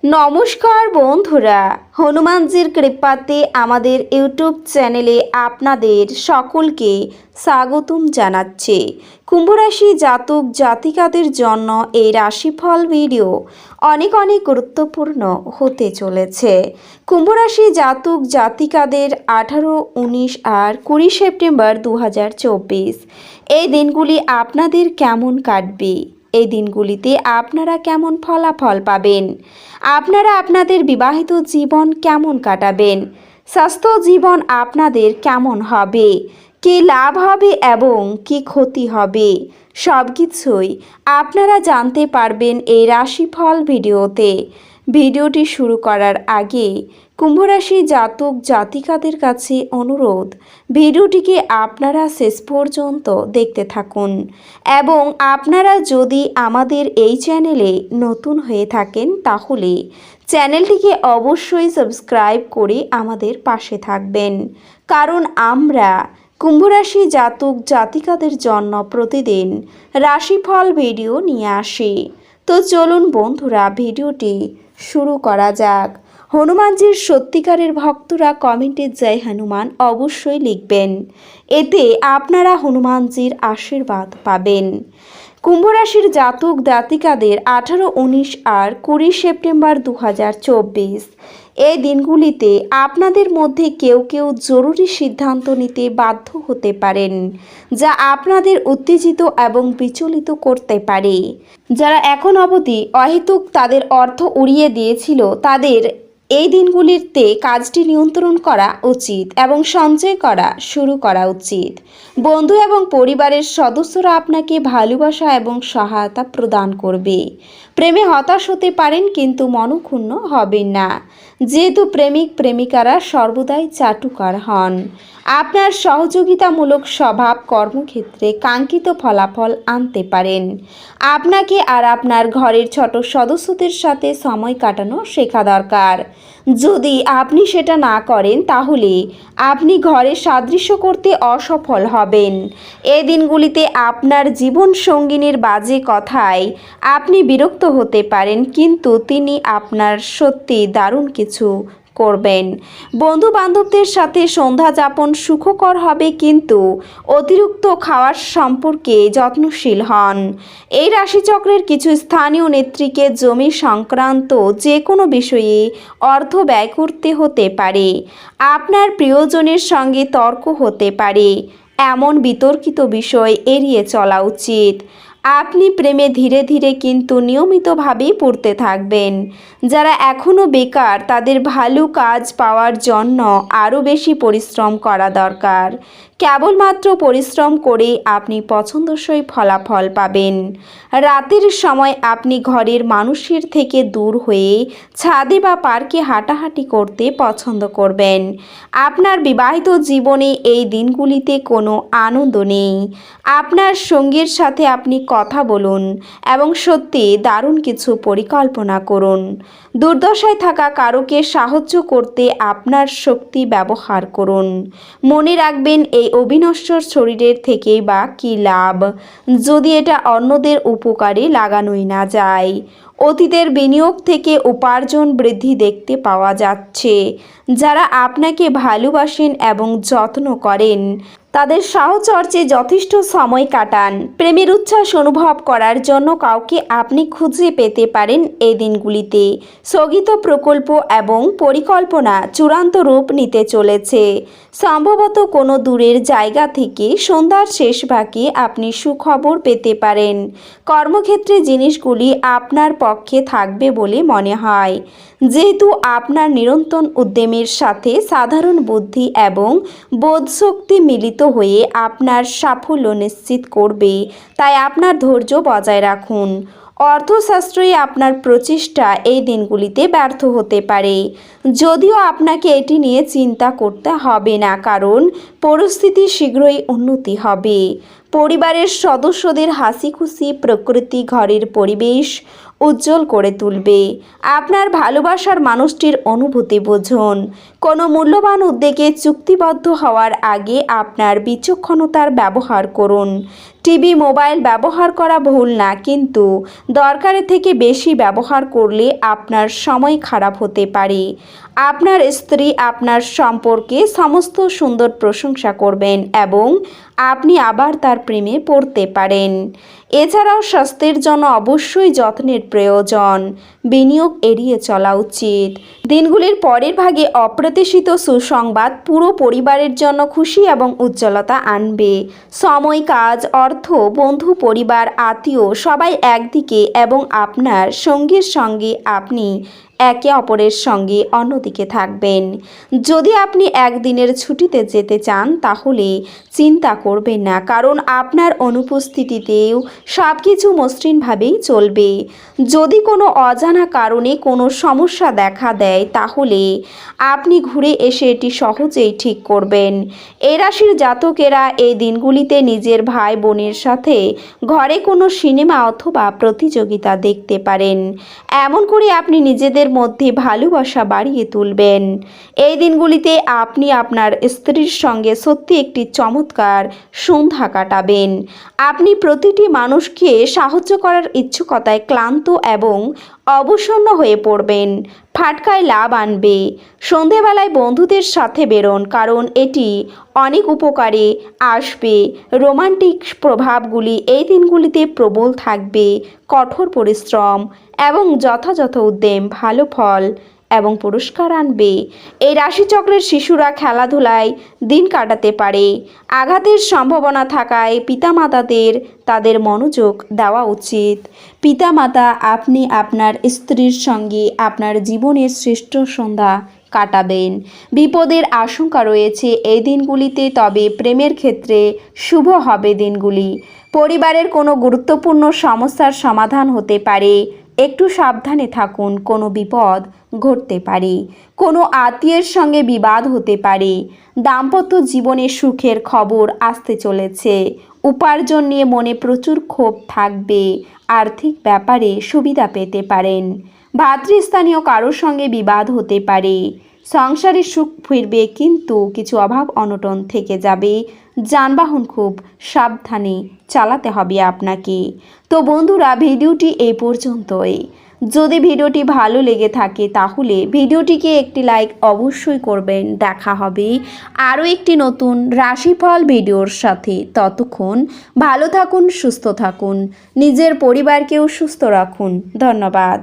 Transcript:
নমস্কার বন্ধুরা, হনুমানজির কৃপাতে আমাদের ইউটিউব চ্যানেলে আপনাদের সকলকে স্বাগতম জানাচ্ছি। কুম্ভরাশি জাতক জাতিকাদের জন্য এই রাশিফল ভিডিও অনেক গুরুত্বপূর্ণ হতে চলেছে। কুম্ভরাশি জাতক জাতিকাদের 18, 19 আর 20 সেপ্টেম্বর 2024 এই দিনগুলি আপনাদের কেমন কাটবে, এই দিনগুলিতে আপনারা কেমন ফলাফল পাবেন, আপনারা আপনাদের বিবাহিত জীবন কেমন কাটাবেন, স্বাস্থ্য জীবন আপনাদের কেমন হবে, কী লাভ হবে এবং কী ক্ষতি হবে, সব কিছুই আপনারা জানতে পারবেন এই রাশিফল ভিডিওতে। ভিডিওটি শুরু করার আগে কুম্ভরাশি জাতক জাতিকাদের কাছে অনুরোধ, ভিডিওটিকে আপনারা শেষ পর্যন্ত দেখতে থাকুন এবং আপনারা যদি আমাদের এই চ্যানেলে নতুন হয়ে থাকেন তাহলে চ্যানেলটিকে অবশ্যই সাবস্ক্রাইব করে আমাদের পাশে থাকবেন, কারণ আমরা কুম্ভরাশি জাতক জাতিকাদের জন্য প্রতিদিন রাশিফল ভিডিও নিয়ে আসি। তো চলুন বন্ধুরা, ভিডিওটি শুরু করা যাক। হনুমানজির সত্যিকারের ভক্তরা কমেন্টে জয় হনুমান অবশ্যই লিখবেন, এতে আপনারা হনুমানজির আশীর্বাদ পাবেন। কুম্ভরাশির জাতক জাতিকাদের 18, 19 আর 20 সেপ্টেম্বর 2024 এই দিনগুলিতে আপনাদের মধ্যে কেউ কেউ জরুরি সিদ্ধান্ত নিতে বাধ্য হতে পারেন, যা আপনাদের উত্তেজিত এবং বিচলিত করতে পারে। যারা এখন অবধি অহেতুক তাদের অর্থ উড়িয়ে দিয়েছিল, তাদের এই দিনগুলিতে কাজটি নিয়ন্ত্রণ করা উচিত এবং সঞ্চয় করা শুরু করা উচিত। বন্ধু এবং পরিবারের সদস্যরা আপনাকে ভালোবাসা এবং সহায়তা প্রদান করবে। প্রেমে হতাশ হতে পারেন কিন্তু মনক্ষুণ্ণ হবেন না, যেহেতু প্রেমিক প্রেমিকারা সর্বদাই চাটুকার হন। আপনার সহযোগিতামূলক স্বভাব কর্মক্ষেত্রে কাঙ্ক্ষিত ফলাফল আনতে পারেন। আপনাকে আর আপনার ঘরের ছোট সদস্যদের সাথে সময় কাটানো শেখা দরকার। যদি আপনি সেটা না করেন তাহলে আপনি ঘরে সাদৃশ্য করতে অসফল হবেন। এই দিনগুলিতে আপনার জীবন সঙ্গিনীর বাজে কথায় আপনি বিরক্ত হতে পারেন, কিন্তু তিনি আপনার সত্যি দারুণ কিছু করবেন। বন্ধু বান্ধবদের সাথে সন্ধ্যা যাপন সুখকর হবে, কিন্তু অতিরিক্ত খাওয়ার সম্পর্কে যত্নশীল হন। এই রাশিচক্রের কিছু স্থানীয় নেত্রীকে জমি সংক্রান্ত যে কোনো বিষয়ে অর্থ ব্যয় করতে হতে পারে। আপনার প্রিয়জনের সঙ্গে তর্ক হতে পারে, এমন বিতর্কিত বিষয় এড়িয়ে চলা উচিত। আপনি প্রেমে ধীরে ধীরে কিন্তু নিয়মিতভাবেই পড়তে থাকবেন। যারা এখনও বেকার তাদের ভালো কাজ পাওয়ার জন্য আরও বেশি পরিশ্রম করা দরকার। কেবলমাত্র পরিশ্রম করে আপনি পছন্দসই ফলাফল পাবেন। রাতের সময় আপনি ঘরের মানুষের থেকে দূর হয়ে ছাদে বা পার্কে হাঁটাহাঁটি করতে পছন্দ করবেন। আপনার বিবাহিত জীবনে এই দিনগুলিতে কোনো আনন্দ নেই। আপনার সঙ্গীর সাথে আপনি কথা বলুন এবং সত্যি দারুণ কিছু পরিকল্পনা করুন। দুর্দশায় থাকা কারোকে সাহায্য করতে আপনার শক্তি ব্যবহার করুন। মনে রাখবেন, এই অবিনশ্বর শরীরের থেকেই বা কী লাভ যদি এটা অন্যদের উপকারে লাগানোই না যায়। অতীতের বিনিয়োগ থেকে উপার্জন বৃদ্ধি দেখতে পাওয়া যাচ্ছে। যারা আপনাকে ভালোবাসেন এবং যত্ন করেন তাদের সাহচর্যে যথেষ্ট সময় কাটান। প্রেমের উচ্ছ্বাস অনুভব করার জন্য কাউকে আপনি খুঁজে পেতে পারেন। এই দিনগুলিতে স্থগিত প্রকল্প এবং পরিকল্পনা চূড়ান্ত রূপ নিতে চলেছে। সম্ভবত কোনো দূরের জায়গা থেকে সন্ধ্যার শেষ ভাগে আপনি সুখবর পেতে পারেন। কর্মক্ষেত্রে জিনিসগুলি আপনার পক্ষে থাকবে বলে মনে হয়, যেহেতু আপনার নিরন্তর উদ্যমের সাথে সাধারণ বুদ্ধি এবং বোধশক্তি মিলিত হয়ে আপনার সাফল্য নিশ্চিত করবে, তাই আপনার ধৈর্য বজায় রাখুন। অর্থশাস্ত্রে আপনার প্রচেষ্টা এই দিনগুলিতে ব্যর্থ হতে পারে, যদিও আপনাকে এটি নিয়ে চিন্তা করতে হবে না, কারণ পরিস্থিতি শীঘ্রই উন্নতি হবে। পরিবারের সদস্যদের হাসি খুশি প্রকৃতি ঘরের পরিবেশ উজ্জ্বল করে তুলবে। আপনার ভালোবাসার মানুষটির অনুভূতি বুঝুন। কোনো মূল্যবান উদ্যোগে চুক্তিবদ্ধ হওয়ার আগে আপনার বিচক্ষণতার ব্যবহার করুন। টিভি মোবাইল ব্যবহার করা ভুল না, কিন্তু দরকারের থেকে বেশি ব্যবহার করলে আপনার সময় খারাপ হতে পারে। আপনার স্ত্রী আপনার সম্পর্কে সমস্ত সুন্দর প্রশংসা করবেন এবং আপনি আবার তার প্রেমে পড়তে পারেন। এছাড়াও স্বাস্থ্যের জন্য অবশ্যই যত্নের প্রয়োজন। বিনিয়োগ এড়িয়ে চলা উচিত। দিনগুলির পরের ভাগে অপ্রত্যাশিত সুসংবাদ পুরো পরিবারের জন্য খুশি এবং উজ্জ্বলতা আনবে। সময়, কাজ, অর্থ, বন্ধু, পরিবার, আত্মীয় সবাই একদিকে এবং আপনার সঙ্গীর সঙ্গে আপনি একে অপরের সঙ্গে অন্যদিকে থাকবেন। যদি আপনি একদিনের ছুটিতে যেতে চান তাহলে চিন্তা করবেন না, কারণ আপনার অনুপস্থিতিতেও সব কিছু মসৃণভাবেই চলবে। যদি কোনো অজানা কারণে কোনো সমস্যা দেখা দেয় তাহলে আপনি ঘুরে এসে এটি সহজেই ঠিক করবেন। এই রাশির জাতকেরা এই দিনগুলিতে নিজের ভাই বোনের সাথে ঘরে কোনো সিনেমা অথবা প্রতিযোগিতা দেখতে পারেন। এমন করে আপনি নিজেদের মধ্যে ভালোবাসা বাড়িয়ে তুলবেন। এই দিনগুলিতে আপনি আপনার স্ত্রীর সঙ্গে সত্যি একটি চমৎকার সন্ধ্যা কাটাবেন। আপনি প্রতিটি মানুষকে সাহায্য করার ইচ্ছুকতায় ক্লান্ত এবং অবসন্ন হয়ে পড়বেন। ফাটকায় লাভ আনবে। সন্ধেবেলায় বন্ধুদের সাথে বেরোন, কারণ এটি অনেক উপকারে আসবে। রোমান্টিক প্রভাবগুলি এই দিনগুলিতে প্রবল থাকবে। কঠোর পরিশ্রম এবং যথাযথ উদ্যম ভালো ফল এবং পুরস্কার আনবে। এই রাশিচক্রের শিশুরা খেলাধুলায় দিন কাটাতে পারে। আঘাতের সম্ভাবনা থাকায় পিতামাতাদের তাদের মনোযোগ দেওয়া উচিত। পিতামাতা, আপনি আপনার স্ত্রীর সঙ্গে আপনার জীবনের শ্রেষ্ঠ সন্ধ্যা কাটাবেন। বিপদের আশঙ্কা রয়েছে এই দিনগুলিতে, তবে প্রেমের ক্ষেত্রে শুভ হবে দিনগুলি। পরিবারের কোনো গুরুত্বপূর্ণ সমস্যার সমাধান হতে পারে। একটু সাবধানে থাকুন, কোনো বিপদ ঘটতে পারে। কোনো আত্মীয়ের সঙ্গে বিবাদ হতে পারে। দাম্পত্য জীবনে সুখের খবর আসতে চলেছে। উপার্জন নিয়ে মনে প্রচুর ক্ষোভ থাকবে। আর্থিক ব্যাপারে সুবিধা পেতে পারেন। ভাতৃস্থানীয় কারোর সঙ্গে বিবাদ হতে পারে। সংসারে সুখ ফিরবে, কিন্তু কিছু অভাব অনটন থেকে যাবে। যানবাহন খুব সাবধানে চালাতে হবে আপনাকে। তো বন্ধুরা, ভিডিওটি এই পর্যন্তই। যদি ভিডিওটি ভালো লেগে থাকে তাহলে ভিডিওটিকে একটি লাইক অবশ্যই করবেন। দেখা হবে আরও একটি নতুন রাশিফল ভিডিওর সাথে। ততক্ষণ ভালো থাকুন, সুস্থ থাকুন, নিজের পরিবারকেও সুস্থ রাখুন। ধন্যবাদ।